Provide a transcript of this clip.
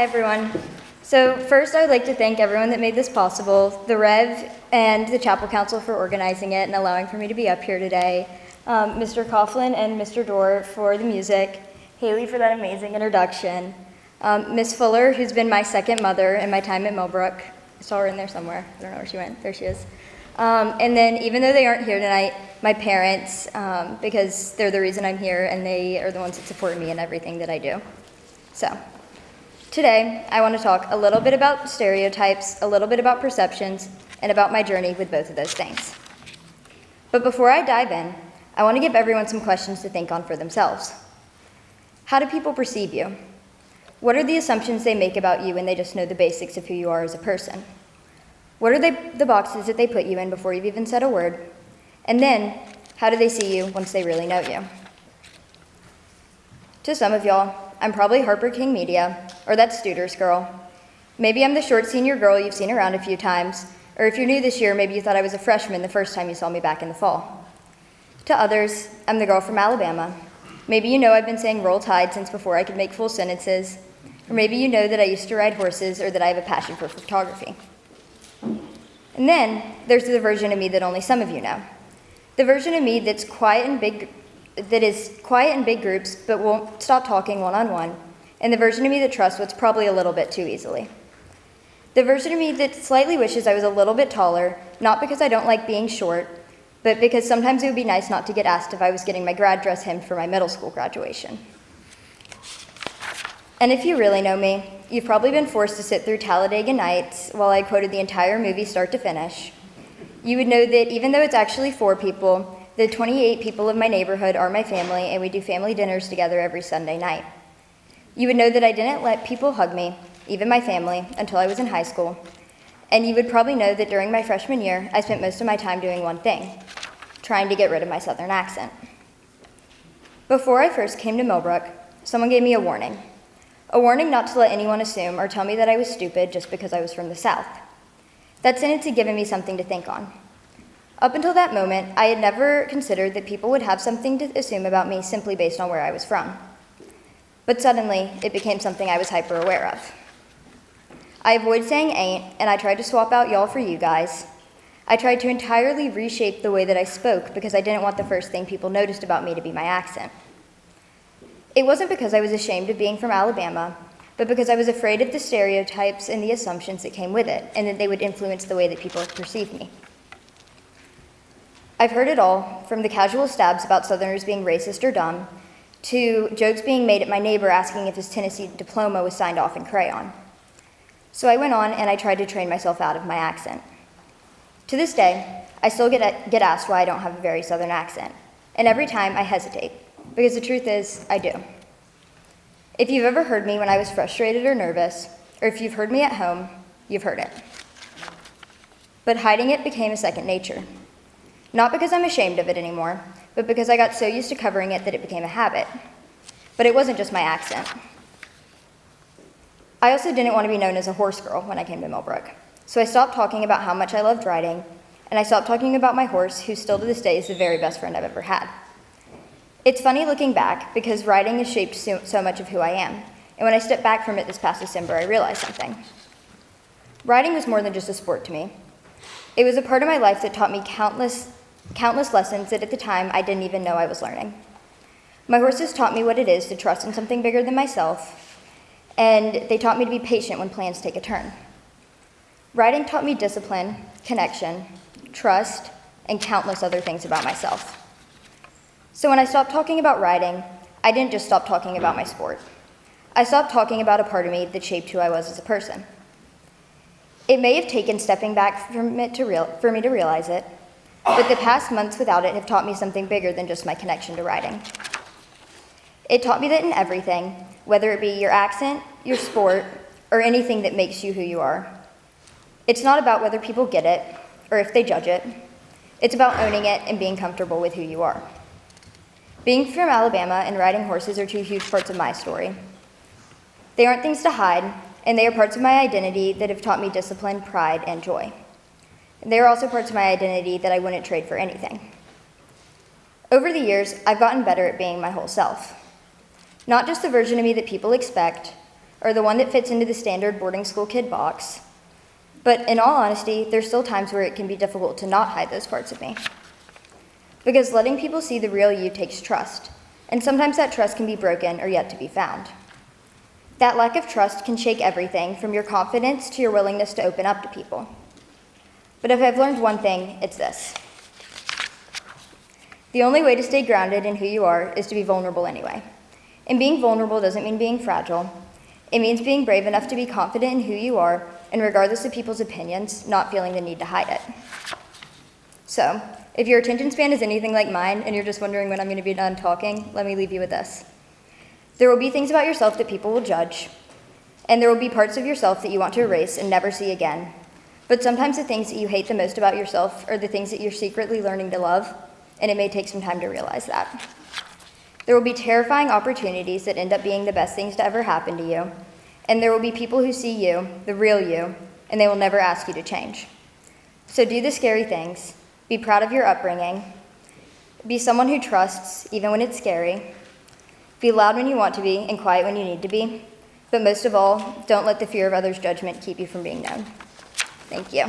everyone. So first I would like to thank everyone that made this possible, the Rev and the Chapel Council for organizing it and allowing for me to be up here today, Mr. Coughlin and Mr. Dorr for the music, Haley for that amazing introduction, Miss Fuller, who's been my second mother in my time at Millbrook. I saw her in there somewhere. I don't know where she went. There she is. And then even though they aren't here tonight, my parents, because they're the reason I'm here and they are the ones that support me in everything that I do. So today, I want to talk a little bit about stereotypes, a little bit about perceptions, and about my journey with both of those things. But before I dive in, I want to give everyone some questions to think on for themselves. How do people perceive you? What are the assumptions they make about you when they just know the basics of who you are as a person? What are the boxes that they put you in before you've even said a word? And then, how do they see you once they really know you? To some of y'all, I'm probably Harper King Media, or that Studers girl. Maybe I'm the short senior girl you've seen around a few times, or if you're new this year, maybe you thought I was a freshman the first time you saw me back in the fall. To others, I'm the girl from Alabama. Maybe you know I've been saying roll tide since before I could make full sentences, or maybe you know that I used to ride horses or that I have a passion for photography. And then there's the version of me that only some of you know. The version of me that is quiet in big groups but won't stop talking one-on-one, and the version of me that trusts what's probably a little bit too easily. The version of me that slightly wishes I was a little bit taller, not because I don't like being short, but because sometimes it would be nice not to get asked if I was getting my grad dress hemmed for my middle school graduation. And if you really know me, you've probably been forced to sit through Talladega Nights while I quoted the entire movie start to finish. You would know that even though it's actually 4 people, the 28 people of my neighborhood are my family, and we do family dinners together every Sunday night. You would know that I didn't let people hug me, even my family, until I was in high school. And you would probably know that during my freshman year, I spent most of my time doing one thing, trying to get rid of my Southern accent. Before I first came to Millbrook, someone gave me a warning. A warning not to let anyone assume or tell me that I was stupid just because I was from the South. That sentence had given me something to think on. Up until that moment, I had never considered that people would have something to assume about me simply based on where I was from. But suddenly, it became something I was hyper aware of. I avoid saying ain't, and I tried to swap out y'all for you guys. I tried to entirely reshape the way that I spoke because I didn't want the first thing people noticed about me to be my accent. It wasn't because I was ashamed of being from Alabama, but because I was afraid of the stereotypes and the assumptions that came with it, and that they would influence the way that people perceived me. I've heard it all, from the casual stabs about Southerners being racist or dumb, to jokes being made at my neighbor asking if his Tennessee diploma was signed off in crayon. So I went on and I tried to train myself out of my accent. To this day, I still get asked why I don't have a very Southern accent, and every time I hesitate, because the truth is, I do. If you've ever heard me when I was frustrated or nervous, or if you've heard me at home, you've heard it. But hiding it became a second nature. Not because I'm ashamed of it anymore, but because I got so used to covering it that it became a habit. But it wasn't just my accent. I also didn't want to be known as a horse girl when I came to Millbrook, so I stopped talking about how much I loved riding, and I stopped talking about my horse, who still to this day is the very best friend I've ever had. It's funny looking back, because riding has shaped so much of who I am, and when I stepped back from it this past December, I realized something. Riding was more than just a sport to me. It was a part of my life that taught me countless lessons that at the time I didn't even know I was learning. My horses taught me what it is to trust in something bigger than myself, and they taught me to be patient when plans take a turn. Riding taught me discipline, connection, trust, and countless other things about myself. So when I stopped talking about riding, I didn't just stop talking about my sport. I stopped talking about a part of me that shaped who I was as a person. It may have taken stepping back from it for me to realize it, but the past months without it have taught me something bigger than just my connection to riding. It taught me that in everything, whether it be your accent, your sport, or anything that makes you who you are, it's not about whether people get it or if they judge it. It's about owning it and being comfortable with who you are. Being from Alabama and riding horses are 2 huge parts of my story. They aren't things to hide, and they are parts of my identity that have taught me discipline, pride, and joy. They are also parts of my identity that I wouldn't trade for anything. Over the years, I've gotten better at being my whole self. Not just the version of me that people expect, or the one that fits into the standard boarding school kid box. But in all honesty, there's still times where it can be difficult to not hide those parts of me. Because letting people see the real you takes trust, and sometimes that trust can be broken or yet to be found. That lack of trust can shake everything from your confidence to your willingness to open up to people. But if I've learned one thing, it's this. The only way to stay grounded in who you are is to be vulnerable anyway. And being vulnerable doesn't mean being fragile. It means being brave enough to be confident in who you are, and regardless of people's opinions, not feeling the need to hide it. So, if your attention span is anything like mine, and you're just wondering when I'm going to be done talking, let me leave you with this. There will be things about yourself that people will judge, and there will be parts of yourself that you want to erase and never see again. But sometimes the things that you hate the most about yourself are the things that you're secretly learning to love, and it may take some time to realize that. There will be terrifying opportunities that end up being the best things to ever happen to you, and there will be people who see you, the real you, and they will never ask you to change. So do the scary things. Be proud of your upbringing. Be someone who trusts, even when it's scary. Be loud when you want to be and quiet when you need to be. But most of all, don't let the fear of others' judgment keep you from being known. Thank you.